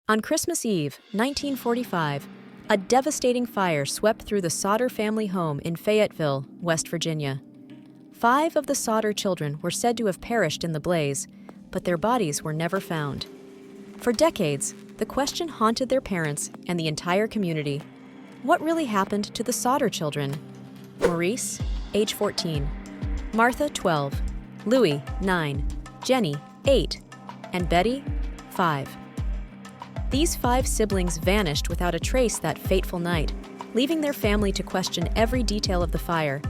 On Christmas Eve, 1945, a devastating fire swept through the Sodder family home in Fayetteville, West Virginia. 5 of the Sodder children were said to have perished in the blaze, but their bodies were never found. For decades, the question haunted their parents and the entire community. What really happened to the Sodder children? Maurice, age 14, Martha, 12, Louis, 9, Jenny, 8, and Betty, 5. These 5 siblings vanished without a trace that fateful night, leaving their family to question every detail of the fire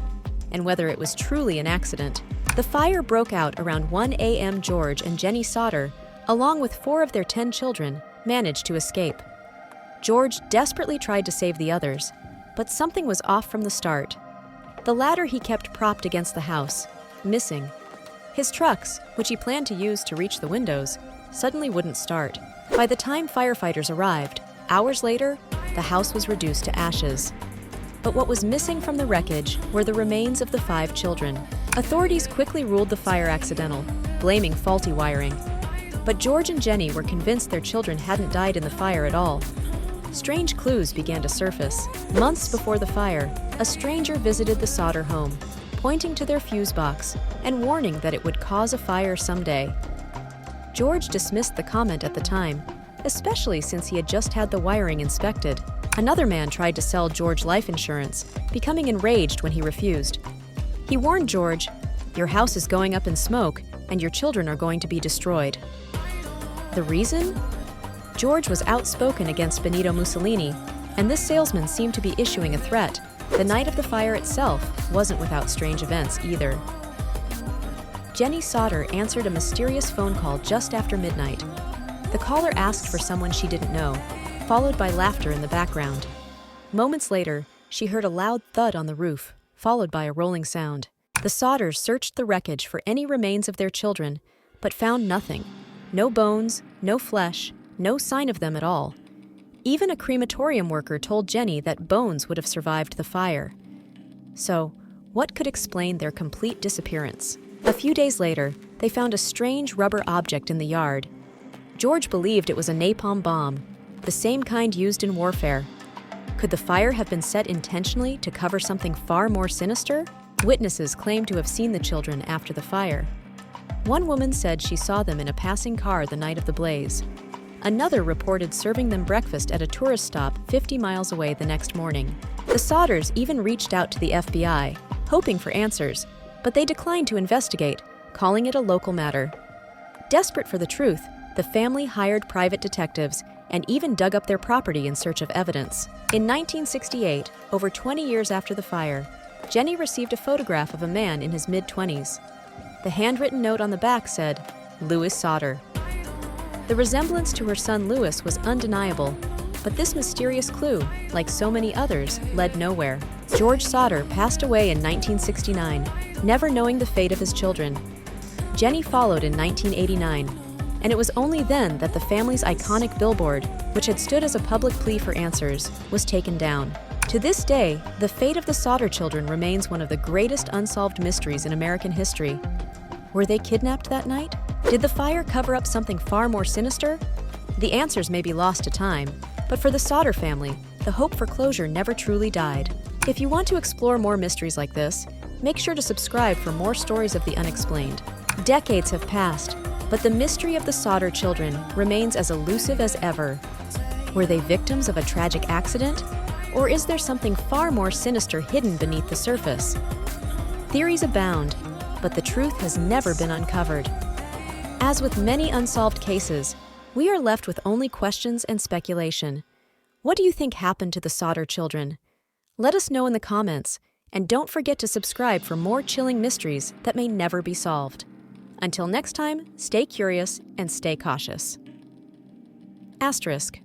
and whether it was truly an accident. The fire broke out around 1 a.m. George and Jennie Sodder, along with 4 of their 10 children, managed to escape. George desperately tried to save the others, but something was off from the start. The ladder he kept propped against the house, missing. His trucks, which he planned to use to reach the windows, suddenly wouldn't start. By the time firefighters arrived, hours later, the house was reduced to ashes. But what was missing from the wreckage were the remains of the 5 children. Authorities quickly ruled the fire accidental, blaming faulty wiring. But George and Jennie were convinced their children hadn't died in the fire at all. Strange clues began to surface. Months before the fire, a stranger visited the Sodder home, pointing to their fuse box and warning that it would cause a fire someday. George dismissed the comment at the time, especially since he had just had the wiring inspected. Another man tried to sell George life insurance, becoming enraged when he refused. He warned George, "Your house is going up in smoke, and your children are going to be destroyed." The reason? George was outspoken against Benito Mussolini, and this salesman seemed to be issuing a threat. The night of the fire itself wasn't without strange events either. Jennie Sodder answered a mysterious phone call just after midnight. The caller asked for someone she didn't know, followed by laughter in the background. Moments later, she heard a loud thud on the roof, followed by a rolling sound. The Sodders searched the wreckage for any remains of their children, but found nothing. No bones, no flesh, no sign of them at all. Even a crematorium worker told Jennie that bones would have survived the fire. So, what could explain their complete disappearance? A few days later, they found a strange rubber object in the yard. George believed it was a napalm bomb, the same kind used in warfare. Could the fire have been set intentionally to cover something far more sinister? Witnesses claimed to have seen the children after the fire. One woman said she saw them in a passing car the night of the blaze. Another reported serving them breakfast at a tourist stop 50 miles away the next morning. The Sodders even reached out to the FBI, hoping for answers, but they declined to investigate, calling it a local matter. Desperate for the truth, the family hired private detectives and even dug up their property in search of evidence. In 1968, over 20 years after the fire, Jennie received a photograph of a man in his mid-20s. The handwritten note on the back said, "Louis Sodder." The resemblance to her son Louis was undeniable, but this mysterious clue, like so many others, led nowhere. George Sodder passed away in 1969, never knowing the fate of his children. Jennie followed in 1989, and it was only then that the family's iconic billboard, which had stood as a public plea for answers, was taken down. To this day, the fate of the Sodder children remains one of the greatest unsolved mysteries in American history. Were they kidnapped that night? Did the fire cover up something far more sinister? The answers may be lost to time, but for the Sodder family, the hope for closure never truly died. If you want to explore more mysteries like this, make sure to subscribe for more stories of the unexplained. Decades have passed, but the mystery of the Sodder children remains as elusive as ever. Were they victims of a tragic accident? Or is there something far more sinister hidden beneath the surface? Theories abound, but the truth has never been uncovered. As with many unsolved cases, we are left with only questions and speculation. What do you think happened to the Sodder children? Let us know in the comments, and don't forget to subscribe for more chilling mysteries that may never be solved. Until next time, stay curious and stay cautious. Asterisk.